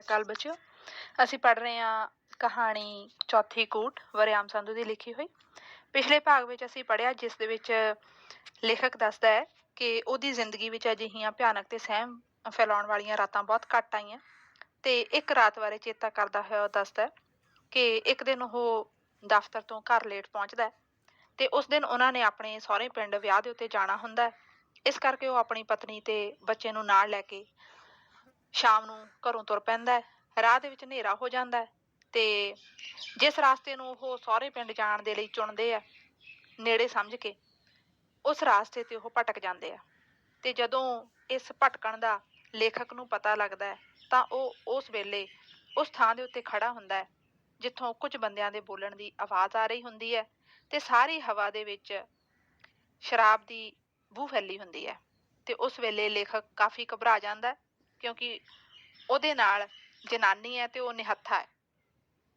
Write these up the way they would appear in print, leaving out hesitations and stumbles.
ਅਕਾਲ ਬੱਚਿਓ। ਅਸੀਂ ਪੜ੍ਹ ਰਹੇ ਹਾਂ ਕਹਾਣੀ ਚੌਥੀ ਕੂਟ ਵਰਿਆਮ ਸੰਧੂ ਦੀ ਲਿਖੀ ਹੋਈ। ਪਿਛਲੇ ਭਾਗ ਵਿੱਚ ਅਸੀਂ ਪੜ੍ਹਿਆ ਜਿਸ ਦੇ ਵਿੱਚ ਲੇਖਕ ਦੱਸਦਾ ਹੈ ਕਿ ਉਹਦੀ ਜ਼ਿੰਦਗੀ ਵਿੱਚ ਅਜਿਹੀਆਂ ਭਿਆਨਕ ਤੇ ਸਹਿਮ ਫੈਲਾਉਣ ਵਾਲੀਆਂ ਰਾਤਾਂ ਬਹੁਤ ਘੱਟ ਆਈਆਂ ਤੇ ਇੱਕ ਰਾਤ ਬਾਰੇ ਚੇਤਾ ਕਰਦਾ ਹੋਇਆ ਉਹ ਦੱਸਦਾ ਹੈ ਕਿ ਇੱਕ ਦਿਨ ਉਹ ਦਫ਼ਤਰ ਤੋਂ ਘਰ ਲੇਟ ਪਹੁੰਚਦਾ ਹੈ ਤੇ ਉਸ ਦਿਨ ਉਹਨਾਂ ਨੇ ਆਪਣੇ ਸਹੁਰੇ ਪਿੰਡ ਵਿਆਹ ਦੇ ਉੱਤੇ ਜਾਣਾ ਹੁੰਦਾ ਹੈ। ਇਸ ਕਰਕੇ ਉਹ ਆਪਣੀ ਪਤਨੀ ਤੇ ਬੱਚੇ ਨੂੰ ਨਾਲ ਲੈ ਕੇ ਸ਼ਾਮ ਨੂੰ ਘਰੋਂ ਤੁਰ ਪੈਂਦਾ ਹੈ। ਰਾਹ ਦੇ ਵਿੱਚ ਹਨੇਰਾ ਹੋ ਜਾਂਦਾ ਹੈ ਤੇ ਜਿਸ ਰਾਸਤੇ ਨੂੰ ਉਹ ਸਹੁਰੇ ਪਿੰਡ ਜਾਣ ਦੇ ਲਈ ਚੁਣਦੇ ਆ ਨੇੜੇ ਸਮਝ ਕੇ ਉਸ ਰਾਸਤੇ ਤੇ ਉਹ ਭਟਕ ਜਾਂਦੇ ਆ ਤੇ ਜਦੋਂ ਇਸ ਭਟਕਣ ਦਾ ਲੇਖਕ ਨੂੰ ਪਤਾ ਲੱਗਦਾ ਹੈ ਤਾਂ ਉਹ ਉਸ ਵੇਲੇ ਉਸ ਥਾਂ ਦੇ ਉੱਤੇ ਖੜਾ ਹੁੰਦਾ ਹੈ ਜਿੱਥੋਂ ਕੁਝ ਬੰਦਿਆਂ ਦੇ ਬੋਲਣ ਦੀ ਆਵਾਜ਼ ਆ ਰਹੀ ਹੁੰਦੀ ਹੈ ਤੇ ਸਾਰੀ ਹਵਾ ਦੇ ਵਿੱਚ ਸ਼ਰਾਬ ਦੀ ਬੂ ਫੈਲੀ ਹੁੰਦੀ ਹੈ ਤੇ ਉਸ ਵੇਲੇ ਲੇਖਕ ਕਾਫੀ ਘਬਰਾ ਜਾਂਦਾ ਹੈ ਕਿਉਂਕਿ ਉਹਦੇ ਨਾਲ ਜਨਾਨੀ ਹੈ ਤੇ ਉਹ ਨਿਹੱਥਾ ਹੈ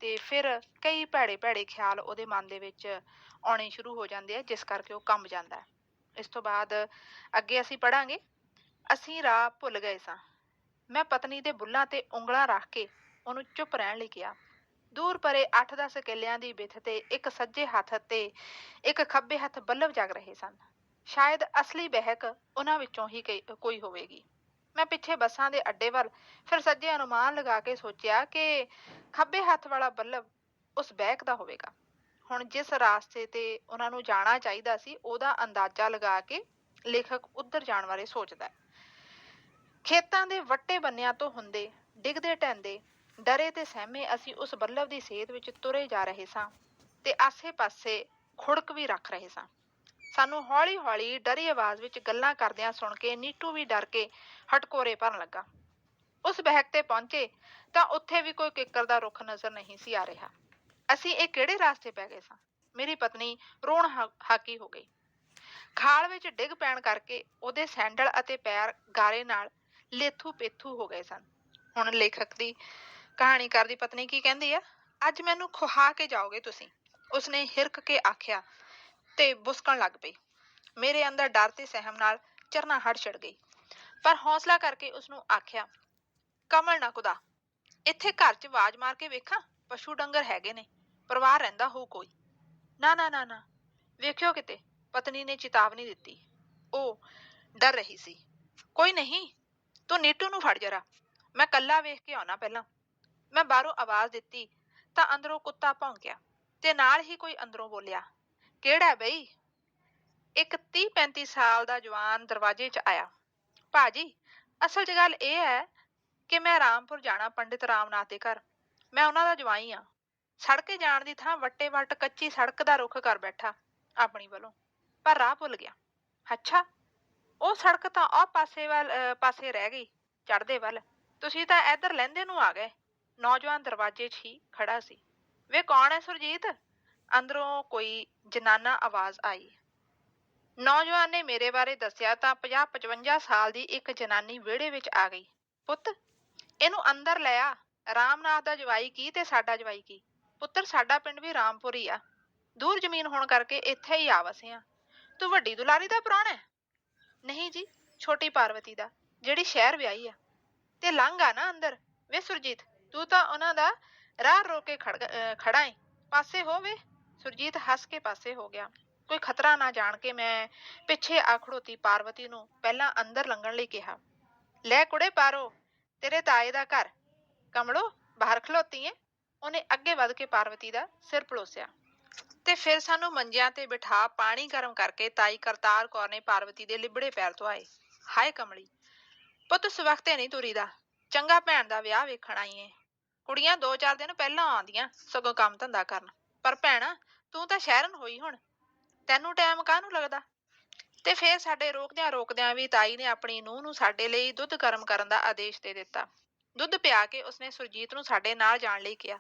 ਤੇ ਫਿਰ ਕਈ ਭੈੜੇ ਭੈੜੇ ਖਿਆਲ ਉਹਦੇ ਮਨ ਦੇ ਵਿੱਚ ਆਉਣੇ ਸ਼ੁਰੂ ਹੋ ਜਾਂਦੇ ਆ ਜਿਸ ਕਰਕੇ ਉਹ ਕੰਬ ਜਾਂਦਾ ਹੈ। ਇਸ ਤੋਂ ਬਾਅਦ ਅੱਗੇ ਅਸੀਂ ਪੜਾਂਗੇ। ਅਸੀਂ ਰਾਹ ਭੁੱਲ ਗਏ ਸਾਂ। ਮੈਂ ਪਤਨੀ ਦੇ ਬੁੱਲਾਂ ਤੇ ਉਂਗਲਾਂ ਰੱਖ ਕੇ ਉਹਨੂੰ ਚੁੱਪ ਰਹਿਣ ਲਈ ਕਿਹਾ। ਦੂਰ ਪਰੇ 8-10 ਕਿੱਲਿਆਂ ਦੀ ਵਿੱਥ ਤੇ ਇੱਕ ਸੱਜੇ ਹੱਥ ਤੇ ਇੱਕ ਖੱਬੇ ਹੱਥ ਬੱਲਬ ਜਗ ਰਹੇ ਸਨ। ਸ਼ਾਇਦ ਅਸਲੀ ਬਹਿਕ ਉਹਨਾਂ ਵਿੱਚੋਂ ਹੀ ਕੋਈ ਹੋਵੇਗੀ। ਮੈਂ ਪਿੱਛੇ ਬੱਸਾਂ ਦੇ ਅੱਡੇ ਵੱਲ ਫਿਰ ਸੱਜੇ ਅਨੁਮਾਨ ਲਗਾ ਕੇ ਸੋਚਿਆ ਕਿ ਖੱਬੇ ਹੱਥ ਵਾਲਾ ਬੱਲਬ ਉਸ ਬਹਿਕ ਦਾ ਹੋਵੇਗਾ। ਹੁਣ ਜਿਸ ਰਾਸਤੇ ਤੇ ਉਹਨਾਂ ਨੂੰ ਜਾਣਾ ਚਾਹੀਦਾ ਸੀ ਉਹਦਾ ਅੰਦਾਜ਼ਾ ਲਗਾ ਕੇ ਲੇਖਕ ਉੱਧਰ ਜਾਣ ਬਾਰੇ ਸੋਚਦਾ ਹੈ। ਖੇਤਾਂ ਦੇ ਵੱਟੇ ਬੰਨਿਆਂ ਤੋਂ ਹੁੰਦੇ ਡਿੱਗਦੇ ਢਹਿੰਦੇ ਡਰੇ ਤੇ ਸਹਿਮੇ ਅਸੀਂ ਉਸ ਬੱਲਬ ਦੀ ਸੇਧ ਵਿੱਚ ਤੁਰੇ ਜਾ ਰਹੇ ਸਾਂ ਤੇ ਆਸੇ-ਪਾਸੇ ਖੁੜਕ ਵੀ ਰੱਖ ਰਹੇ ਸਾਂ। ਸਾਨੂੰ ਹੌਲੀ-ਹੌਲੀ ਡਰੀ ਆਵਾਜ਼ ਵਿੱਚ ਗੱਲਾਂ ਕਰਦਿਆਂ ਸੁਣ ਕੇ ਨੀਟੂ ਵੀ ਡਰ ਕੇ ਹਟਕੋਰੇ ਭਰਨ ਲੱਗਾ। ਉਸ ਬਹਿਕ ਤੇ ਪਹੁੰਚੇ ਤਾਂ ਉੱਥੇ ਵੀ ਕੋਈ ਕਿੱਕਰ ਦਾ ਰੁੱਖ ਨਜ਼ਰ ਨਹੀਂ ਸੀ ਆ ਰਿਹਾ। ਅਸੀਂ ਇਹ ਕਿਹੜੇ ਰਾਸਤੇ ਪੈ ਗਏ ਸਾਂ? ਮੇਰੀ ਪਤਨੀ ਰੋਣ ਹਾਕੀ ਹੋ ਗਈ। ਖਾਲ ਵਿੱਚ ਡਿੱਗ ਪੈਣ ਕਰਕੇ ਉਹਦੇ ਸੈਂਡਲ ਅਤੇ ਪੈਰ ਗਾਰੇ ਨਾਲ ਲੇਥੂ-ਪੇਥੂ ਹੋ ਗਏ ਸਨ। ਹੁਣ ਲੇਖਕ ਦੀ ਕਹਾਣੀਕਾਰ ਦੀ ਪਤਨੀ ਕੀ ਕਹਿੰਦੀ ਆ? ਅੱਜ ਮੈਨੂੰ ਖੁਹਾ ਕੇ ਜਾਓਗੇ ਤੁਸੀਂ, ਉਸਨੇ ਹਿਰਕ ਕੇ ਆਖਿਆ ਤੇ ਬੁਸਕਣ ਲੱਗ ਪਈ। ਮੇਰੇ ਅੰਦਰ ਡਰ ਤੇ ਸਹਿਮ ਨਾਲ ਝਰਨਾਹਟ ਛਿੜ ਗਈ ਪਰ ਹੌਸਲਾ ਕਰਕੇ ਉਸਨੂੰ ਆਖਿਆ, ਕਮਲ ਨਾ ਕੁਦਾ, ਇੱਥੇ ਘਰ 'ਚ ਆਵਾਜ਼ ਮਾਰ ਕੇ ਵੇਖਾਂ, ਪਸ਼ੂ ਡੰਗਰ ਹੈਗੇ ਨੇ, ਪਰਿਵਾਰ ਰਹਿੰਦਾ ਹੋਊ ਕੋਈ। ਨਾ ਨਾ ਨਾ ਨਾ, ਵੇਖਿਓ ਕਿਤੇ, ਪਤਨੀ ਨੇ ਚੇਤਾਵਨੀ ਦਿੱਤੀ। ਉਹ ਡਰ ਰਹੀ ਸੀ। ਕੋਈ ਨਹੀਂ, ਤੂੰ ਨੀਟੂ ਨੂੰ ਫੜ ਜਰਾ, ਮੈਂ ਕੱਲਾ ਵੇਖ ਕੇ ਆਉਣਾ ਪਹਿਲਾਂ। ਮੈਂ ਬਾਹਰੋਂ ਆਵਾਜ਼ ਦਿੱਤੀ ਤਾਂ ਅੰਦਰੋਂ ਕੁੱਤਾ ਭੌਂਕਿਆ ਤੇ ਨਾਲ ਹੀ ਕੋਈ ਅੰਦਰੋਂ ਬੋਲਿਆ, ਕਿਹੜਾ ਬਈ? ਇੱਕ 30-35 ਸਾਲ ਦਾ ਜਵਾਨ ਦਰਵਾਜ਼ੇ 'ਚ ਆਇਆ। ਭਾਜੀ, ਅਸਲ 'ਚ ਗੱਲ ਇਹ ਹੈ ਕਿ ਮੈਂ ਰਾਮਪੁਰ ਜਾਣਾ ਪੰਡਿਤ ਰਾਮਨਾਥ ਦੇ ਘਰ। ਮੈਂ ਉਹਨਾਂ ਦਾ ਜਵਾਈ ਆ। ਸੜਕੇ ਜਾਣ ਦੀ ਥਾਂ ਵੱਟੇ ਵੱਟ ਕੱਚੀ ਸੜਕ ਦਾ ਰੁੱਖ ਕਰ ਬੈਠਾ ਆਪਣੀ ਵੱਲੋਂ, ਪਰ ਰਾਹ ਭੁੱਲ ਗਿਆ। ਅੱਛਾ, ਉਹ ਸੜਕ ਤਾਂ ਉਹ ਪਾਸੇ ਰਹਿ ਗਈ ਚੜ੍ਹਦੇ ਵੱਲ। ਤੁਸੀਂ ਤਾਂ ਇੱਧਰ ਲਹਿੰਦੇ ਨੂੰ ਆ ਗਏ। ਨੌਜਵਾਨ ਦਰਵਾਜ਼ੇ 'ਚ ਹੀ ਖੜਾ ਸੀ। ਵੇ ਕੌਣ ਹੈ ਸੁਰਜੀਤ? ਅੰਦਰੋਂ ਕੋਈ ਜਨਾਨਾ ਆਵਾਜ਼ ਆਈ। ਨੌਜਵਾਨ ਨੇ ਮੇਰੇ ਬਾਰੇ ਦੱਸਿਆ ਤਾਂ 50-55 ਸਾਲ ਦੀ ਇੱਕ ਜਨਾਨੀ ਵਿਹੜੇ ਵਿੱਚ ਆ ਗਈ। ਪੁੱਤ, ਇਹਨੂੰ ਅੰਦਰ ਲੈ ਆ। ਰਾਮਨਾਥ ਦਾ ਜਵਾਈ ਕੀ ਤੇ ਸਾਡਾ ਜਵਾਈ ਕੀ? ਪੁੱਤਰ, ਸਾਡਾ ਪਿੰਡ ਵੀ ਰਾਮਪੁਰ ਹੀ ਆ। ਦੂਰ ਜ਼ਮੀਨ ਹੋਣ ਕਰਕੇ ਇੱਥੇ ਹੀ ਆ ਵਸੇ ਆ। ਤੂੰ ਵੱਡੀ ਦੁਲਾਰੀ ਦਾ ਪ੍ਰਾਹੁਣਾ ਹੈ? ਨਹੀਂ ਜੀ, ਛੋਟੀ ਪਾਰਵਤੀ ਦਾ, ਜਿਹੜੀ ਸ਼ਹਿਰ ਵਿਆਹੀ ਆ। ਤੇ ਲੰਘ ਆ ਨਾ ਅੰਦਰ। ਵੇ ਸੁਰਜੀਤ, ਤੂੰ ਤਾਂ ਉਹਨਾਂ ਦਾ ਰਾਹ ਰੋਕ ਕੇ ਖੜਾ ਏ, ਪਾਸੇ ਹੋ ਵੇ। ਸੁਰਜੀਤ ਹੱਸ ਕੇ ਪਾਸੇ ਹੋ ਗਿਆ। ਕੋਈ ਖਤਰਾ ਨਾ ਜਾਣ ਕੇ ਮੈਂ ਪਿੱਛੇ ਆ ਖੜੋਤੀ ਪਾਰਵਤੀ ਨੂੰ ਪਹਿਲਾਂ ਅੰਦਰ ਲੰਘਣ ਲਈ ਕਿਹਾ। ਲੈ ਕੁੜੇ ਪਾਰੋ, ਤੇਰੇ ਤਾਏ ਦਾ ਘਰ। ਕਮਲੋ, ਬਾਹਰ ਖਲੋਤੀ ਏ। ਉਹਨੇ ਅੱਗੇ ਵੱਧ ਕੇ ਪਾਰਵਤੀ ਦਾ ਸਿਰ ਪਲੋਸਿਆ ਤੇ ਫਿਰ ਸਾਨੂੰ ਮੰਜਿਆਂ ਤੇ ਬਿਠਾ ਪਾਣੀ ਗਰਮ ਕਰਕੇ ਤਾਈ ਕਰਤਾਰ ਕੌਰ ਨੇ ਪਾਰਵਤੀ ਦੇ ਲਿਬੜੇ ਪੈਰ ਧੁਆਏ। ਹਾਏ ਕਮਲੀ, ਪੁੱਤ ਸਵਖਤੇ ਨਹੀਂ ਤੁਰੀਦਾ। ਚੰਗਾ ਭੈਣ ਦਾ ਵਿਆਹ ਵੇਖਣ ਆਈ ਏ। ਕੁੜੀਆਂ 2-4 ਦਿਨ ਪਹਿਲਾਂ ਆਉਂਦੀਆਂ ਸਗੋਂ ਕੰਮ ਧੰਦਾ ਕਰਨ। ਪਰ ਭੈਣਾ, ਤੂੰ ਤਾਂ ਸ਼ਹਿਰਨ ਹੋਈ ਹੁਣ, ਤੈਨੂੰ ਟਾਈਮ ਕਾਹਨੂੰ ਲੱਗਦਾ? ਤੇ ਫਿਰ ਸਾਡੇ ਰੋਕਦਿਆਂ ਰੋਕਦਿਆਂ ਵੀ ਤਾਈ ਨੇ ਆਪਣੀ ਨੂੰਹ ਨੂੰ ਸਾਡੇ ਲਈ ਦੁੱਧ ਗਰਮ ਕਰਨ ਦਾ ਆਦੇਸ਼ ਦੇ ਦਿੱਤਾ। ਦੁੱਧ ਪਿਆ ਕੇ ਉਸਨੇ ਸੁਰਜੀਤ ਨੂੰ ਸਾਡੇ ਨਾਲ ਜਾਣ ਲਈ ਕਿਹਾ।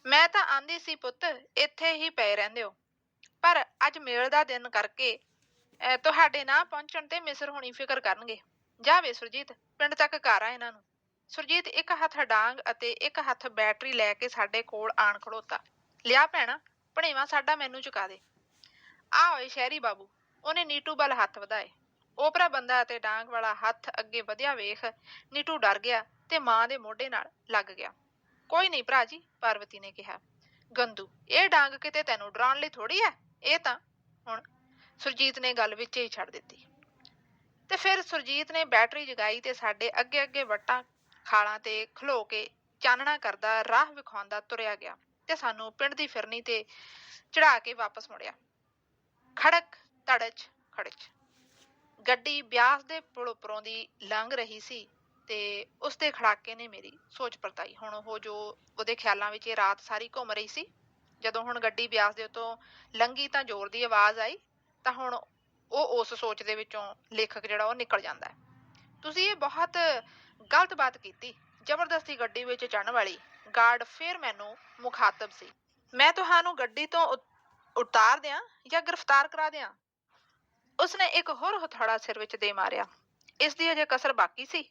ਮੈਂ ਤਾਂ ਆਂਦੀ ਸੀ ਪੁੱਤ, ਇੱਥੇ ਹੀ ਪਏ ਰਹਿੰਦੇ ਹੋ, ਪਰ ਅੱਜ ਮੇਲ ਦਾ ਦਿਨ ਕਰਕੇ ਤੁਹਾਡੇ ਨਾ ਪਹੁੰਚਣ ਤੇ ਮਿਸਰ ਹੋਣੀ ਫਿਕਰ ਕਰਨਗੇ। ਜਾ ਵੇ ਸੁਰਜੀਤ, ਪਿੰਡ ਤੱਕ ਘਰ ਆ ਇਹਨਾਂ ਨੂੰ। ਸੁਰਜੀਤ ਇੱਕ ਹੱਥ ਡਾਂਗ ਅਤੇ ਇੱਕ ਹੱਥ ਬੈਟਰੀ ਲੈ ਕੇ ਸਾਡੇ ਕੋਲ ਆਣ ਖੜੋਤਾ। ਲਿਆ ਭੈਣਾ, ਭਣੇਵਾ ਸਾਡਾ ਮੈਨੂੰ ਚੁਕਾ ਦੇ। ਆ ਓਏ ਸ਼ਹਿਰੀ ਬਾਬੂ, ਉਹਨੇ ਨੀਟੂ ਵੱਲ ਹੱਥ ਵਧਾਏ। ਓਪਰਾ ਬੰਦਾ ਅਤੇ ਡਾਂਗ ਵਾਲਾ ਹੱਥ ਅੱਗੇ ਵਧਿਆ ਵੇਖ ਨੀਟੂ ਡਰ ਗਿਆ ਤੇ ਮਾਂ ਦੇ ਮੋਢੇ ਨਾਲ ਲੱਗ ਗਿਆ। ਕੋਈ ਨਹੀਂ ਭਰਾ ਜੀ, ਪਾਰਵਤੀ ਨੇ ਕਿਹਾ। ਗੰਦੂ, ਇਹ ਡਾਂਗ ਕਿਤੇ ਤੈਨੂੰ ਡਰਾਉਣ ਲਈ ਥੋੜੀ ਐ। ਇਹ ਤਾਂ ਹੁਣ ਸੁਰਜੀਤ ਨੇ ਗੱਲ ਵਿੱਚ ਹੀ ਛੱਡ ਦਿੱਤੀ। ਤੇ ਫਿਰ ਸੁਰਜੀਤ ਨੇ ਬੈਟਰੀ ਜਗਾਈ ਤੇ ਸਾਡੇ ਅੱਗੇ ਅੱਗੇ ਵੱਟਾਂ ਖਾਲਾਂ ਤੇ ਖਲੋ ਕੇ ਚਾਨਣਾ ਕਰਦਾ ਰਾਹ ਵਿਖਾਉਂਦਾ ਤੁਰਿਆ ਗਿਆ ਤੇ ਸਾਨੂੰ ਪਿੰਡ ਦੀ ਫਿਰਨੀ ਤੇ ਚੜਾ ਕੇ ਵਾਪਸ ਮੁੜਿਆ। ਖੜਕ ਧੜਚ ਖੜਚ ਗੱਡੀ ਬਿਆਸ ਦੇ ਪੁਲ ਉੱਪਰੋਂ ਦੀ ਲੰਘ ਰਹੀ ਸੀ ਤੇ ਉਸਦੇ ਖੜਾਕੇ ਨੇ ਮੇਰੀ ਸੋਚ ਪਰਤਾਈ। ਹੁਣ ਉਹ ਜੋ ਉਹਦੇ ਖਿਆਲਾਂ ਵਿੱਚ ਇਹ ਰਾਤ ਸਾਰੀ ਘੁੰਮ ਰਹੀ ਸੀ, ਜਦੋਂ ਹੁਣ ਗੱਡੀ ਬਿਆਸ ਦੇ ਉੱਤੋਂ ਲੰਘੀ ਤਾਂ ਜ਼ੋਰ ਦੀ ਆਵਾਜ਼ ਆਈ ਤਾਂ ਹੁਣ ਉਹ ਉਸ ਸੋਚ ਦੇ ਵਿੱਚੋਂ ਲੇਖਕ ਜਿਹੜਾ ਉਹ ਨਿਕਲ ਜਾਂਦਾ ਹੈ। ਤੁਸੀਂ ਇਹ ਬਹੁਤ ਗਲਤ ਬਾਤ ਕੀਤੀ, ਜ਼ਬਰਦਸਤੀ ਗੱਡੀ ਵਿੱਚ ਚੜ੍ਹਨ ਵਾਲੀ। ਗਾਰਡ ਫਿਰ ਮੈਨੂੰ ਮੁਖਾਤਬ ਸੀ। ਮੈਂ ਤੁਹਾਨੂੰ ਗੱਡੀ ਤੋਂ ਉਤਾਰ ਦਿਆਂ ਜਾਂ ਗ੍ਰਿਫਤਾਰ ਕਰਾ ਦਿਆਂ? ਉਸਨੇ ਇੱਕ ਹੋਰ ਹਥੌੜਾ ਸਿਰ ਵਿੱਚ ਦੇ ਮਾਰਿਆ। ਇਸ ਦੀ ਅਜੇ ਕਸਰ ਬਾਕੀ ਸੀ।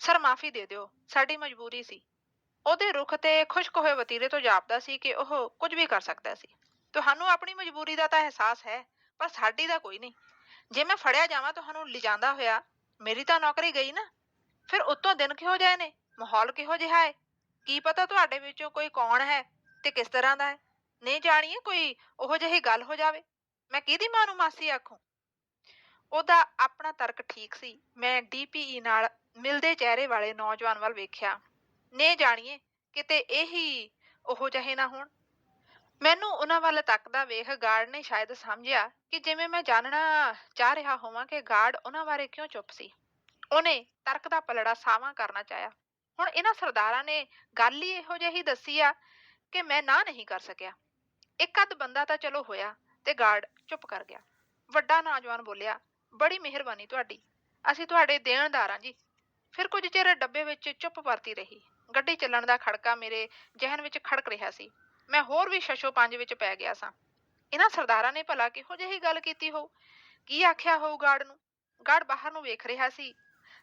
ਸਰ, ਮਾਫੀ ਦੇ ਦਿਓ, ਸਾਡੀ ਮਜਬੂਰੀ ਸੀ। ਉਹਦੇ ਰੁੱਖ ਤੇ ਖੁਸ਼ਕ ਹੋਏ ਵਤੀਰੇ ਤੋਂ ਜਾਪਦਾ ਸੀ ਕਿ ਉਹ ਕੁਝ ਵੀ ਕਰ ਸਕਦਾ ਸੀ। ਤੁਹਾਨੂੰ ਆਪਣੀ ਮਜਬੂਰੀ ਦਾ ਤਾਂ ਅਹਿਸਾਸ ਹੈ, ਪਰ ਸਾਡੀ ਦਾ ਕੋਈ ਨਹੀਂ। ਜੇ ਮੈਂ ਫੜਿਆ ਜਾਵਾਂ ਤੁਹਾਨੂੰ ਲਿਜਾਂਦਾ ਹੋਇਆ, ਮੇਰੀ ਤਾਂ ਨੌਕਰੀ ਗਈ ਨਾ। ਫਿਰ ਉੱਤੋਂ ਦਿਨ ਕਿਹੋ ਜਿਹੇ ਨੇ, ਮਾਹੌਲ ਕਿਹੋ ਜਿਹਾ ਹੈ? ਕੀ ਪਤਾ ਤੁਹਾਡੇ ਵਿੱਚੋਂ ਕੋਈ ਕੌਣ ਹੈ ਤੇ ਕਿਸ ਤਰ੍ਹਾਂ ਦਾ ਹੈ। ਨਹੀਂ ਜਾਣੀਏ ਕੋਈ ਉਹੋ ਜਿਹੀ ਗੱਲ ਹੋ ਜਾਵੇ, ਮੈਂ ਕਿਹਦੀ ਮਾਂ ਨੂੰ ਮਾਸੀ ਆਖੂੰ? ਉਹਦਾ ਆਪਣਾ ਤਰਕ ਠੀਕ ਸੀ। ਮੈਂ ਡੀਪੀਈ ਨਾਲ ਮਿਲਦੇ ਚਿਹਰੇ ਵਾਲੇ ਨੌਜਵਾਨ ਵੱਲ ਵੇਖਿਆ। ਨੇ ਜਾਣੀਏ ਕਿਤੇ ਇਹੀ ਉਹੋ ਜਿਹੇ ਨਾ ਹੋਣ। ਮੈਨੂੰ ਉਹਨਾਂ ਵੱਲ ਤੱਕਦਾ ਵੇਖ ਗਾਰਡ ਨੇ ਸ਼ਾਇਦ ਸਮਝਿਆ ਕਿ ਜਿਵੇਂ ਮੈਂ ਜਾਣਨਾ ਚਾਹ ਰਿਹਾ ਹੋਵਾਂ ਕਿ ਗਾਰਡ ਉਹਨਾਂ ਬਾਰੇ ਕਿਉਂ ਚੁੱਪ ਸੀ। ਉਹਨੇ ਤਰਕ ਦਾ ਪਲੜਾ ਸਾਵਾਂ ਕਰਨਾ ਚਾਹਿਆ। ਹੁਣ ਇਹਨਾਂ ਸਰਦਾਰਾਂ ਨੇ ਗੱਲ ਹੀ ਇਹੋ ਜਿਹੀ ਦੱਸੀ ਆ ਕਿ ਮੈਂ ਨਾ ਨਹੀਂ ਕਰ ਸਕਿਆ। ਇੱਕ ਅੱਧ ਬੰਦਾ ਤਾਂ ਚਲੋ ਹੋਇਆ ਤੇ ਗਾਰਡ ਚੁੱਪ ਕਰ ਗਿਆ। ਵੱਡਾ ਨੌਜਵਾਨ ਬੋਲਿਆ, ਬੜੀ ਮਿਹਰਬਾਨੀ ਤੁਹਾਡੀ, ਅਸੀਂ ਤੁਹਾਡੇ ਦੇਣਦਾਰ ਹਾਂ ਜੀ। ਫਿਰ ਕੁਝ ਚਿਰ ਡੱਬੇ ਵਿੱਚ ਚੁੱਪ ਵਰਤੀ ਰਹੀ। ਗੱਡੀ ਚੱਲਣ ਦਾ ਖੜਕਾ ਮੇਰੇ ਜ਼ਿਹਨ ਵਿੱਚ ਖੜਕ ਰਿਹਾ ਸੀ। ਮੈਂ ਹੋਰ ਵੀ ਸ਼ਸ਼ੋ ਪੰਜ ਵਿੱਚ ਪੈ ਗਿਆ ਸਾਂ। ਇਹਨਾਂ ਸਰਦਾਰਾਂ ਨੇ ਭਲਾ ਕਿਹੋ ਜਿਹੀ ਗੱਲ ਕੀਤੀ ਹੋਊ? ਕੀ ਆਖਿਆ ਹੋਊ ਗਾਰਡ ਨੂੰ? ਗਾਰਡ ਬਾਹਰ ਨੂੰ ਵੇਖ ਰਿਹਾ ਸੀ।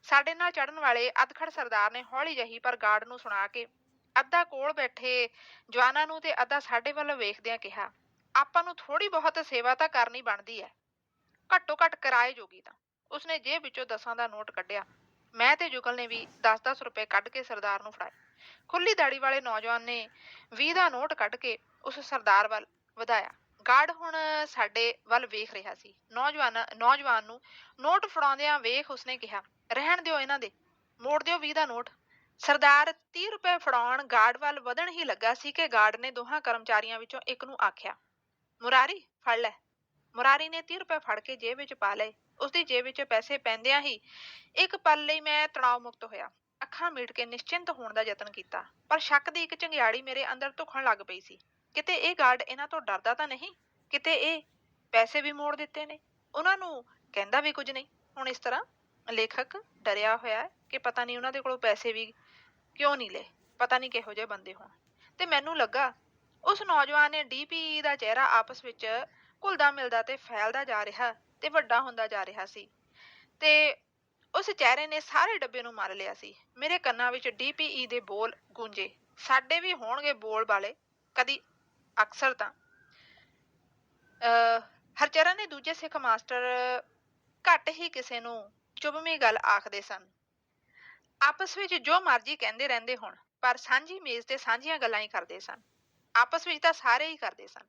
ਸਾਡੇ ਨਾਲ ਚੜ੍ਹਨ ਵਾਲੇ ਅਧਖੜ ਸਰਦਾਰ ਨੇ ਹੌਲੀ ਜਿਹੀ ਪਰ ਗਾਰਡ ਨੂੰ ਸੁਣਾ ਕੇ ਅੱਧਾ ਕੋਲ ਬੈਠੇ ਜਵਾਨਾਂ ਨੂੰ ਤੇ ਅੱਧਾ ਸਾਡੇ ਵੱਲ ਵੇਖਦਿਆਂ ਕਿਹਾ, ਆਪਾਂ ਨੂੰ ਥੋੜ੍ਹੀ ਬਹੁਤ ਸੇਵਾ ਤਾਂ ਕਰਨੀ ਬਣਦੀ ਹੈ, ਘੱਟੋ ਘੱਟ ਕਿਰਾਏ ਜੋਗੀ ਤਾਂ। ਉਸਨੇ ਜੇਬ ਵਿੱਚੋਂ 10 ਦਾ ਨੋਟ ਕੱਢਿਆ। ਮੈਂ ਤੇ ਜੁਗਲ ਨੇ ਵੀ 10-10 ਰੁਪਏ ਕੱਢ ਕੇ ਸਰਦਾਰ ਨੂੰ ਫੜਾਏ। ਖੁੱਲੀ ਦਾੜੀ ਵਾਲੇ ਨੌਜਵਾਨ ਨੇ 20 ਦਾ ਨੋਟ ਕੱਢ ਕੇ ਉਸ ਸਰਦਾਰ ਵੱਲ ਵਧਾਇਆ। ਗਾਰਡ ਹੁਣ ਸਾਡੇ ਵੱਲ ਵੇਖ ਰਿਹਾ ਸੀ। ਨੌਜਵਾਨ ਨੂੰ ਨੋਟ ਫੜਾਉਂਦਿਆਂ ਵੇਖ ਉਸਨੇ ਕਿਹਾ, ਰਹਿਣ ਦਿਓ ਇਹਨਾਂ ਦੇ, ਮੋੜ ਦਿਓ 20 ਦਾ ਨੋਟ। ਸਰਦਾਰ 30 ਰੁਪਏ ਫੜਾਉਣ ਗਾਰਡ ਵੱਲ ਵਧਣ ਹੀ ਲੱਗਾ ਸੀ ਕਿ ਗਾਰਡ ਨੇ ਦੋਹਾਂ ਕਰਮਚਾਰੀਆਂ ਵਿੱਚੋਂ ਇੱਕ ਨੂੰ ਆਖਿਆ, ਮੁਰਾਰੀ ਫੜ ਲੈ। ਮੁਰਾਰੀ ਨੇ 30 ਰੁਪਏ ਫੜ ਕੇ ਜੇਬ ਵਿੱਚ ਪਾ ਲਏ। ਉਸਦੀ ਜੇਬ ਵਿੱਚ ਪੈਸੇ ਪੈਂਦਿਆਂ ਹੀ ਇੱਕ ਪਲ ਲਈ ਮੈਂ ਤਣਾਅ ਮੁਕਤ ਹੋਇਆ। ਅੱਖਾਂ ਮੀਟ ਕੇ ਨਿਸ਼ਚਿੰਤ ਹੋਣ ਦਾ ਯਤਨ ਕੀਤਾ, ਪਰ ਸ਼ੱਕ ਦੀ ਇੱਕ ਚੰਗਿਆੜੀ ਮੇਰੇ ਅੰਦਰ ਧੁਖਣ ਲੱਗ ਪਈ ਸੀ। ਕਿਤੇ ਇਹ ਗਾਰਡ ਇਹਨਾਂ ਤੋਂ ਡਰਦਾ ਤਾਂ ਨਹੀਂ? ਕਿਤੇ ਇਹ ਪੈਸੇ ਵੀ ਮੋੜ ਦਿੱਤੇ ਨੇ? ਉਹਨਾਂ ਨੂੰ ਕਹਿੰਦਾ ਵੀ ਕੁਝ ਨਹੀਂ। ਹੁਣ ਇਸ ਤਰ੍ਹਾਂ ਲੇਖਕ ਡਰਿਆ ਹੋਇਆ ਹੈ ਕਿ ਪਤਾ ਨਹੀਂ ਉਹਨਾਂ ਦੇ ਕੋਲੋਂ ਪੈਸੇ ਵੀ ਕਿਉਂ ਨਹੀਂ ਲਏ, ਪਤਾ ਨਹੀਂ ਕਿਹੋ ਜਿਹੇ ਬੰਦੇ ਹੋਣ। ਤੇ ਮੈਨੂੰ ਲੱਗਾ ਉਸ ਨੌਜਵਾਨ ਨੇ ਡੀਪੀ ਦਾ ਚਿਹਰਾ ਆਪਸ ਵਿੱਚ ਘੁਲਦਾ ਮਿਲਦਾ ਤੇ ਫੈਲਦਾ ਜਾ ਰਿਹਾ ਤੇ ਵੱਡਾ ਹੁੰਦਾ ਜਾ ਰਿਹਾ ਸੀ ਤੇ ਉਸ ਚਿਹਰੇ ਨੇ ਸਾਰੇ ਡੱਬੇ ਨੂੰ ਮੱਲ ਲਿਆ ਸੀ। ਮੇਰੇ ਕੰਨਾਂ ਵਿੱਚ ਡੀਪੀਈ ਦੇ ਬੋਲ ਗੂੰਜੇ, ਸਾਡੇ ਵੀ ਹੋਣਗੇ ਬੋਲ ਵਾਲੇ ਕਦੀ ਅਕਸਰ ਤਾਂ। ਹਰਚਰਨ ਨੇ ਦੂਜੇ ਸਿੱਖ ਮਾਸਟਰ ਘੱਟ ਹੀ ਕਿਸੇ ਨੂੰ ਚੁਭਵੀਂ ਗੱਲ ਆਖਦੇ ਸਨ। ਆਪਸ ਵਿੱਚ ਜੋ ਮਰਜ਼ੀ ਕਹਿੰਦੇ ਰਹਿੰਦੇ ਹੁਣ, ਪਰ ਸਾਂਝੀ ਮੇਜ਼ ਤੇ ਸਾਂਝੀਆਂ ਗੱਲਾਂ ਹੀ ਕਰਦੇ ਸਨ। ਆਪਸ ਵਿੱਚ ਤਾਂ ਸਾਰੇ ਹੀ ਕਰਦੇ ਸਨ,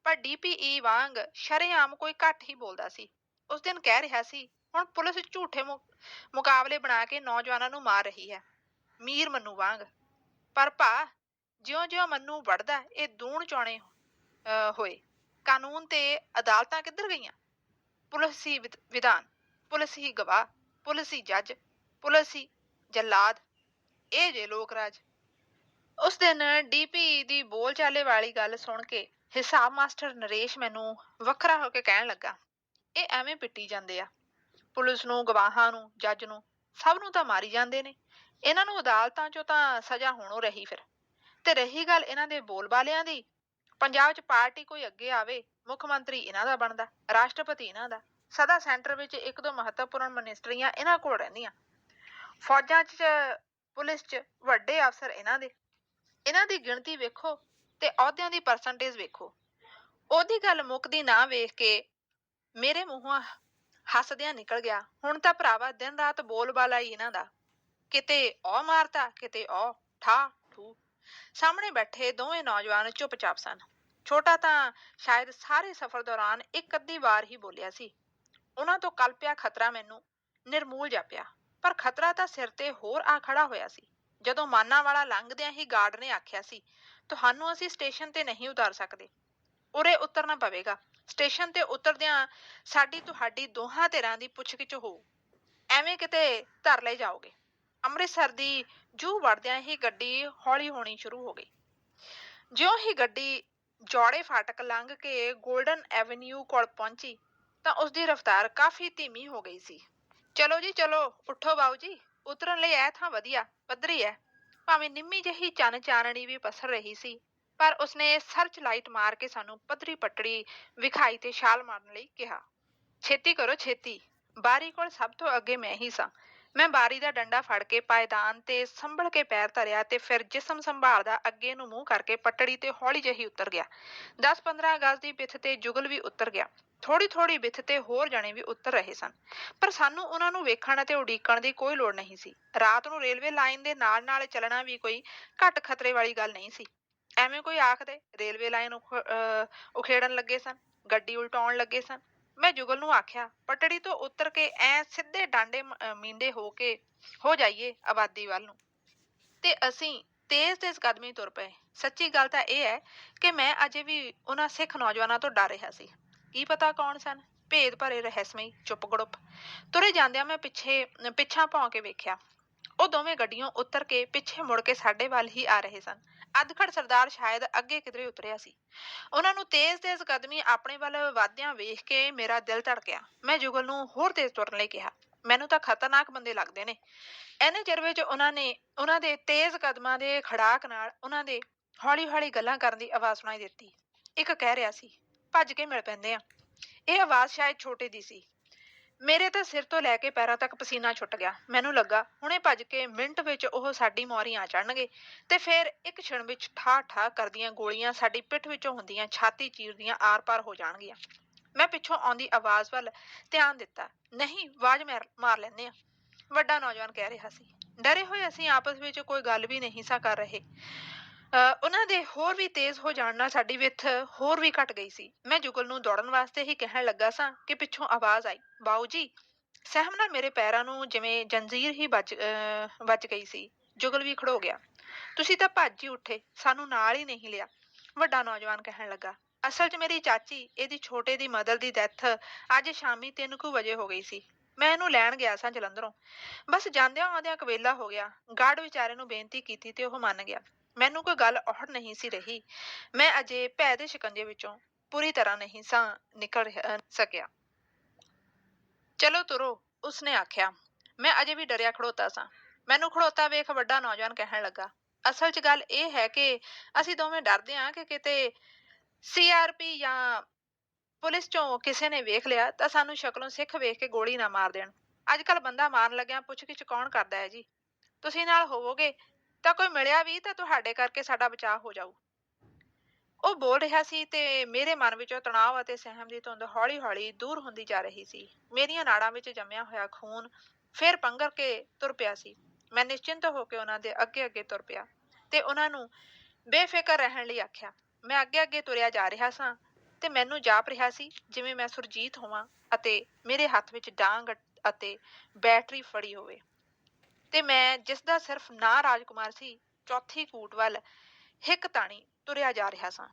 ਪਰ ਡੀਪੀਈ ਵਾਂਗ ਸ਼ਰੇਆਮ ਕੋਈ ਘੱਟ ਹੀ ਬੋਲਦਾ ਸੀ। ਉਸ ਦਿਨ ਕਹਿ ਰਿਹਾ ਸੀ, ਹੁਣ ਪੁਲਿਸ ਝੂਠੇ ਮੁਕਾਬਲੇ ਬਣਾ ਕੇ ਨੌਜਵਾਨਾਂ ਨੂੰ ਮਾਰ ਰਹੀ ਹੈ, ਮੀਰ ਮੰਨੂ ਵਾਂਗ। ਪਰ ਭਾ, ਜਿਉਂ-ਜਿਉਂ ਮੰਨੂ ਵੜਦਾ ਇਹ ਦੂਣ ਚੌਣੇ ਹੋਏ। ਕਾਨੂੰਨ ਤੇ ਅਦਾਲਤਾਂ ਕਿੱਧਰ ਗਈਆਂ? ਪੁਲਿਸ ਹੀ ਵਿਧਾਨ, ਪੁਲਿਸ ਹੀ ਗਵਾਹ, ਪੁਲਿਸ ਹੀ ਜੱਜ, ਪੁਲਿਸ ਹੀ ਜੱਲਾਦ। ਇਹ ਜੇ ਲੋਕ ਰਾਜ। ਉਸ ਦਿਨ ਡੀਪੀ ਦੀ ਬੋਲਚਾਲੇ ਵਾਲੀ ਗੱਲ ਸੁਣ ਕੇ ਹਿਸਾਬ ਮਾਸਟਰ ਨਰੇਸ਼ ਮੈਨੂੰ ਵੱਖਰਾ ਹੋ ਕੇ ਕਹਿਣ ਲੱਗਾ, ਇਹ ਐਵੇਂ ਪਿੱਟੀ ਜਾਂਦੇ ਆ। ਪੁਲਿਸ ਨੂੰ, ਗਵਾਹਾਂ ਨੂੰ, ਜੱਜ ਨੂੰ, ਸਭ ਨੂੰ ਤਾਂ ਮਾਰੀ ਜਾਂਦੇ ਨੇ। ਇਹਨਾਂ ਨੂੰ ਅਦਾਲਤਾਂ ਚੋਂ ਤਾਂ ਸਜ਼ਾ ਹੋਣੋਂ ਰਹੀ ਫਿਰ। ਤੇ ਰਹੀ ਗੱਲ ਇਹਨਾਂ ਦੇ ਬੋਲਬਾਲਿਆਂ ਦੀ, ਪੰਜਾਬ 'ਚ ਪਾਰਟੀ ਕੋਈ ਅੱਗੇ ਆਵੇ, ਮੁੱਖ ਮੰਤਰੀ ਇਹਨਾਂ ਦਾ ਬਣਦਾ, ਰਾਸ਼ਟਰਪਤੀ ਇਹਨਾਂ ਦਾ, ਸਦਾ ਸੈਂਟਰ ਵਿੱਚ ਇੱਕ ਦੋ ਮਹੱਤਵਪੂਰਨ ਮਨਿਸਟਰੀਆਂ ਇਹਨਾਂ ਕੋਲ ਰਹਿੰਦੀਆਂ, ਫੌਜਾਂ 'ਚ, ਪੁਲਿਸ 'ਚ ਵੱਡੇ ਅਫਸਰ ਇਹਨਾਂ ਦੇ। ਇਹਨਾਂ ਦੀ ਗਿਣਤੀ ਵੇਖੋ ਤੇ ਅਹੁਦਿਆਂ ਦੀ ਪਰਸੈਂਟੇਜ ਵੇਖੋ। ਉਹਦੀ ਗੱਲ ਮੁੱਕਦੀ ਨਾ ਵੇਖ ਕੇ ਮੇਰੇ ਮੂੰਹੋਂ ਹੱਸਦਿਆਂ ਨਿਕਲ ਗਿਆ, ਹੁਣ ਤਾਂ ਭਰਾਵਾ ਦਿਨ ਰਾਤ ਬੋਲਬਾਲਾ ਹੀ ਇਹਨਾਂ ਦਾ। ਕਿਤੇ ਉਹ ਮਾਰਤਾ, ਕਿਤੇ ਉਹ, ਠਾ ਠੂ। ਸਾਹਮਣੇ ਬੈਠੇ ਦੋਵੇਂ ਨੌਜਵਾਨ ਚੁੱਪਚਾਪ ਸਨ। ਛੋਟਾ ਤਾਂ ਸ਼ਾਇਦ ਸਾਰੇ ਸਫ਼ਰ ਦੌਰਾਨ ਇੱਕ ਅੱਧੀ ਵਾਰ ਹੀ ਬੋਲਿਆ ਸੀ। ਉਹਨਾਂ ਤੋਂ ਕਲਪਿਆ ਖਤਰਾ ਮੈਨੂੰ ਨਿਰਮੂਲ ਜਾਪਿਆ। ਪਰ ਖਤਰਾ ਤਾਂ ਸਿਰ ਤੇ ਹੋਰ ਆ ਖੜਾ ਹੋਇਆ ਸੀ। ਜਦੋਂ ਮਾਨਾ ਵਾਲਾ ਲੰਘਦਿਆਂ ਹੀ ਗਾਰਡ ਨੇ ਆਖਿਆ ਸੀ, ਤੁਹਾਨੂੰ ਅਸੀਂ ਸਟੇਸ਼ਨ ਤੇ ਨਹੀਂ ਉਤਾਰ ਸਕਦੇ, ਉਰੇ ਉਤਰਨਾ ਪਵੇਗਾ। ਸਟੇਸ਼ਨ ਤੇ ਉਤਰਦਿਆਂ ਸਾਡੀ ਤੁਹਾਡੀ ਦੋਹਾਂ ਧਿਰਾਂ ਦੀ ਪੁੱਛਗਿੱਛ ਹੋਊ, ਐਵੇਂ ਕਿਤੇ ਧਰ ਲਏ ਜਾਓਗੇ। ਅੰਮ੍ਰਿਤਸਰ ਦੀ ਜੂਹ ਵੜਦਿਆਂ ਹੀ ਗੱਡੀ ਹੌਲੀ ਹੋਣੀ ਸ਼ੁਰੂ ਹੋ ਗਈ। ਜਿਉਂ ਹੀ ਗੱਡੀ ਜੌੜੇ ਫਾਟਕ ਲੰਘ ਕੇ ਗੋਲਡਨ ਐਵਨਿਊ ਕੋਲ ਪਹੁੰਚੀ ਤਾਂ ਉਸਦੀ ਰਫ਼ਤਾਰ ਕਾਫੀ ਧੀਮੀ ਹੋ ਗਈ ਸੀ। ਚਲੋ ਜੀ ਚਲੋ, ਉੱਠੋ ਬਾਊ ਜੀ, ਉਤਰਨ ਲਈ ਇਹ ਥਾਂ ਵਧੀਆ ਪੱਧਰੀ ਹੈ। ਭਾਵੇਂ ਨਿੰਮੀ ਜਿਹੀ ਚੰਨ ਚਾਨਣੀ ਵੀ ਪਸਰ ਰਹੀ ਸੀ, ਪਰ ਉਸਨੇ ਸਰਚ ਲਾਈਟ ਮਾਰ ਕੇ ਸਾਨੂੰ ਪੱਧਰੀ ਪੱਟੜੀ ਵਿਖਾਈ ਤੇ ਛਾਲ ਮਾਰਨ ਲਈ ਕਿਹਾ। ਛੇਤੀ ਕਰੋ ਛੇਤੀ। ਬਾਰੀ ਕੋਲ ਸਭ ਤੋਂ ਅੱਗੇ ਮੈਂ ਹੀ ਸਾਂ। ਮੈਂ ਬਾਰੀ ਦਾ ਡੰਡਾ ਫੜ ਕੇ ਪਾਇਦਾਨ ਤੇ ਸੰਭਲ ਕੇ ਪੈਰ ਧਰਿਆ ਤੇ ਫਿਰ ਜਿਸਮ ਸੰਭਾਲਦਾ ਅੱਗੇ ਨੂੰ ਮੂੰਹ ਕਰਕੇ ਪੱਟੜੀ ਤੇ ਹੌਲੀ ਜਿਹੀ ਉਤਰ ਗਿਆ। 10-15 ਗਜ਼ ਦੀ ਬਿੱਥ ਤੇ ਜੁਗਲ ਵੀ ਉਤਰ ਗਿਆ। ਥੋੜੀ ਥੋੜੀ ਬਿੱਥ ਤੇ ਹੋਰ ਜਣੇ ਵੀ ਉਤਰ ਰਹੇ ਸਨ, ਪਰ ਸਾਨੂੰ ਉਹਨਾਂ ਨੂੰ ਵੇਖਣ ਅਤੇ ਉਡੀਕਣ ਦੀ ਕੋਈ ਲੋੜ ਨਹੀਂ ਸੀ। ਰਾਤ ਨੂੰ ਰੇਲਵੇ ਲਾਈਨ ਦੇ ਨਾਲ ਨਾਲ ਚੱਲਣਾ ਵੀ ਕੋਈ ਘੱਟ ਖਤਰੇ ਵਾਲੀ ਗੱਲ ਨਹੀਂ ਸੀ। ਐਵੇਂ ਕੋਈ ਆਖਦੇ ਰੇਲਵੇ ਲਾਈਨ ਉਖੇੜਨ ਲੱਗੇ ਸਨ, ਗੱਡੀ ਉਲਟਾਉਣ ਲੱਗੇ ਸਨ। ਮੈਂ ਜੁਗਲ ਨੂੰ ਆਖਿਆ, ਪਟੜੀ ਤੋਂ ਉਤਰ ਕੇ ਐ ਸਿੱਧੇ ਡਾਂਡੇ ਮੀਂਡੇ ਹੋ ਜਾਈਏ ਆਬਾਦੀ ਵੱਲ ਨੂੰ। ਤੇ ਅਸੀਂ ਤੇਜ਼ ਤੇਜ਼ ਕਦਮੀ ਤੁਰ ਪਏ। ਸੱਚੀ ਗੱਲ ਤਾਂ ਇਹ ਹੈ ਕਿ ਮੈਂ ਅਜੇ ਵੀ ਉਹਨਾਂ ਸਿੱਖ ਨੌਜਵਾਨਾਂ ਤੋਂ ਡਰ ਰਿਹਾ ਸੀ। ਕੀ ਪਤਾ ਕੌਣ ਸਨ, ਭੇਦ ਭਰੇ ਰਹੱਸਮਈ ਚੁੱਪ ਗੜੁੱਪ। ਤੁਰੇ ਜਾਂਦਿਆਂ ਮੈਂ ਪਿੱਛਾ ਭੌਂ ਕੇ ਵੇਖਿਆ। ਉਹ ਦੋਵੇਂ ਗੱਡੀਆਂ ਉਤਰ ਕੇ ਪਿੱਛੇ ਮੁੜ ਕੇ ਸਾਡੇ ਵੱਲ ਹੀ ਆ ਰਹੇ ਸਨ। ਅਧਖੜ ਸਰਦਾਰ ਸ਼ਾਇਦ ਅੱਗੇ ਕਿਧਰੇ ਉਤਰਿਆ ਸੀ। ਉਹਨਾਂ ਨੂੰ ਤੇਜ਼ ਤੇਜ਼ ਕਦਮੀ ਆਪਣੇ ਵੱਲ ਵਧਦਿਆਂ ਵੇਖ ਕੇ ਮੇਰਾ ਦਿਲ ਧੜਕਿਆ। ਮੈਂ ਜੁਗਲ ਨੂੰ ਹੋਰ ਤੇਜ਼ ਤੁਰਨ ਲਈ ਕਿਹਾ। ਮੈਨੂੰ ਤਾਂ ਖਤਰਨਾਕ ਬੰਦੇ ਲੱਗਦੇ ਨੇ। ਇੰਨੇ ਚਿਰ ਵਿੱਚ ਉਹਨਾਂ ਦੇ ਤੇਜ਼ ਕਦਮਾਂ ਦੇ ਖੜਾਕ ਨਾਲ ਉਹਨਾਂ ਦੇ ਹੌਲੀ ਹੌਲੀ ਗੱਲਾਂ ਕਰਨ ਦੀ ਆਵਾਜ਼ ਸੁਣਾਈ ਦਿੱਤੀ। ਇੱਕ ਕਹਿ ਰਿਹਾ ਸੀ, ਭੱਜ ਕੇ ਮਿਲ ਪੈਂਦੇ ਆ। ਇਹ ਆਵਾਜ਼ ਸ਼ਾਇਦ ਛੋਟੇ ਦੀ ਸੀ। ਮੇਰੇ ਤਾਂ ਸਿਰ ਤੋਂ ਲੈ ਕੇ ਪੈਰਾਂ ਤੱਕ ਪਸੀਨਾ ਛੁੱਟ ਗਿਆ। ਮੈਨੂੰ ਲੱਗਾ ਹੁਣੇ ਭੱਜ ਕੇ ਮਿੰਟ ਵਿੱਚ ਉਹ ਸਾਡੀ ਮੋਰੀ ਆ ਚੜਨਗੇ ਤੇ ਫਿਰ ਇੱਕ ਛਿਣ ਵਿੱਚ ਠਾ ਠਾ ਕਰਦੀਆਂ ਗੋਲੀਆਂ ਸਾਡੀ ਪਿੱਠ ਵਿੱਚੋਂ ਹੁੰਦੀਆਂ ਛਾਤੀ ਚੀਰਦੀਆਂ ਆਰ ਪਾਰ ਹੋ ਜਾਣਗੀਆਂ। ਮੈਂ ਪਿੱਛੋਂ ਆਉਂਦੀ ਆਵਾਜ਼ ਵੱਲ ਧਿਆਨ ਦਿੱਤਾ। ਨਹੀਂ, ਆਵਾਜ਼ ਮਾਰ ਲੈਂਦੇ ਆ, ਵੱਡਾ ਨੌਜਵਾਨ ਕਹਿ ਰਿਹਾ ਸੀ। ਡਰੇ ਹੋਏ ਅਸੀਂ ਆਪਸ ਵਿੱਚ ਕੋਈ ਗੱਲ ਵੀ ਨਹੀਂ ਸਾਂ ਕਰ ਰਹੇ। ਉਹਨਾਂ ਦੇ ਹੋਰ ਵੀ ਤੇਜ਼ ਹੋ ਜਾਣ ਨਾਲ ਸਾਡੀ ਵਿੱਥ ਹੋਰ ਵੀ ਘਟ ਗਈ ਸੀ। ਮੈਂ ਜੁਗਲ ਨੂੰ ਦੌੜਨ ਵਾਸਤੇ ਹੀ ਕਹਿਣ ਲੱਗਾ ਸਾਂ ਕਿ ਪਿੱਛੋਂ ਆਵਾਜ਼ ਆਈ, ਬਾਊ ਜੀ। ਸਹਿਮ ਨਾਲ ਮੇਰੇ ਪੈਰਾਂ ਨੂੰ ਜਿਵੇਂ ਜੰਜੀਰ ਹੀ ਵੱਜ ਗਈ ਸੀ। ਜੁਗਲ ਵੀ ਖੜੋ ਗਿਆ। ਤੁਸੀਂ ਤਾਂ ਭੱਜ ਹੀ ਉੱਠੇ, ਸਾਨੂੰ ਨਾਲ ਹੀ ਨਹੀਂ ਲਿਆ, ਵੱਡਾ ਨੌਜਵਾਨ ਕਹਿਣ ਲੱਗਾ। ਅਸਲ 'ਚ ਮੇਰੀ ਚਾਚੀ, ਇਹਦੀ ਛੋਟੇ ਦੀ ਮਦਰ ਦੀ ਡੈਥ ਅੱਜ ਸ਼ਾਮੀ 3 ਕੁ ਵਜੇ ਹੋ ਗਈ ਸੀ। ਮੈਂ ਇਹਨੂੰ ਲੈਣ ਗਿਆ ਸਾਂ ਜਲੰਧਰੋਂ। ਬਸ ਜਾਂਦਿਆਂ ਆਉਂਦਿਆਂ ਕਵੇਲਾ ਹੋ ਗਿਆ। ਗਾਰਡ ਵਿਚਾਰੇ ਨੂੰ ਬੇਨਤੀ ਕੀਤੀ ਤੇ ਉਹ ਮੰਨ ਗਿਆ। ਮੈਨੂੰ ਕੋਈ ਗੱਲ ਔੜ ਨਹੀਂ ਸੀ ਰਹੀ। ਮੈਂ ਅਜੇ ਭੈ ਦੇ ਸ਼ਿਕੰਜੇ ਵਿੱਚੋਂ ਪੂਰੀ ਤਰ੍ਹਾਂ ਨਹੀਂ ਸਾਂ ਨਿਕਲ ਸਕਿਆ। ਚਲੋ ਤੁਰੋ, ਉਸਨੇ ਆਖਿਆ। ਮੈਂ ਅਜੇ ਵੀ ਡਰਿਆ ਖੜੋਤਾ ਸਾਂ। ਮੈਨੂੰ ਖੜੋਤਾ ਵੇਖ ਵੱਡਾ ਨੌਜਵਾਨ ਕਹਿਣ ਲੱਗਾ, ਅਸਲ 'ਚ ਗੱਲ ਇਹ ਹੈ ਕਿ ਅਸੀਂ ਦੋਵੇਂ ਡਰਦੇ ਹਾਂ ਕਿ ਕਿਤੇ CRP ਜਾਂ ਪੁਲਿਸ 'ਚੋਂ ਕਿਸੇ ਨੇ ਵੇਖ ਲਿਆ ਤਾਂ ਸਾਨੂੰ ਸ਼ਕਲੋਂ ਸਿੱਖ ਵੇਖ ਕੇ ਗੋਲੀ ਨਾ ਮਾਰ ਦੇਣ। ਅੱਜ ਕੱਲ੍ਹ ਬੰਦਾ ਮਾਰਨ ਲੱਗਿਆਂ ਪੁੱਛ ਗਿੱਛ ਕੌਣ ਕਰਦਾ ਹੈ ਜੀ। ਤੁਸੀਂ ਨਾਲ ਹੋਵੋਗੇ ਤਾਂ ਕੋਈ ਮਿਲਿਆ ਵੀ ਤਾਂ ਤੁਹਾਡੇ ਕਰਕੇ ਸਾਡਾ ਬਚਾਅ ਹੋ ਜਾਊ। ਉਹ ਬੋਲ ਰਿਹਾ ਸੀ ਤੇ ਮੇਰੇ ਮਨ ਵਿੱਚੋਂ ਤਣਾਅ ਅਤੇ ਸਹਿਮ ਦੀ ਧੁੰਦ ਹੌਲੀ ਹੌਲੀ ਦੂਰ ਹੁੰਦੀ ਜਾ ਰਹੀ ਸੀ। ਮੇਰੀਆਂ ਨਾੜਾਂ ਵਿੱਚ ਜੰਮਿਆ ਹੋਇਆ ਖੂਨ ਫਿਰ ਪੰਘਰ ਕੇ ਤੁਰ ਪਿਆ ਸੀ। ਮੈਂ ਨਿਸ਼ਚਿੰਤ ਹੋ ਕੇ ਉਹਨਾਂ ਦੇ ਅੱਗੇ ਅੱਗੇ ਤੁਰ ਪਿਆ ਤੇ ਉਹਨਾਂ ਨੂੰ ਬੇਫਿਕਰ ਰਹਿਣ ਲਈ ਆਖਿਆ। ਮੈਂ ਅੱਗੇ ਅੱਗੇ ਤੁਰਿਆ ਜਾ ਰਿਹਾ ਸਾਂ ਤੇ ਮੈਨੂੰ ਜਾਪ ਰਿਹਾ ਸੀ ਜਿਵੇਂ ਮੈਂ ਸੁਰਜੀਤ ਹੋਵਾਂ ਅਤੇ ਮੇਰੇ ਹੱਥ ਵਿੱਚ ਡਾਂਗ ਅਤੇ ਬੈਟਰੀ ਫੜੀ ਹੋਵੇ ਤੇ ਮੈਂ ਜਿਸ ਦਾ ਸਿਰਫ ਨਾਂ ਰਾਜਕੁਮਾਰ ਸੀ, ਚੌਥੀ ਕੂਟ ਵੱਲ ਹਿੱਕ ਤਾਣੀ ਤੁਰਿਆ ਜਾ ਰਿਹਾ ਸਾਂ।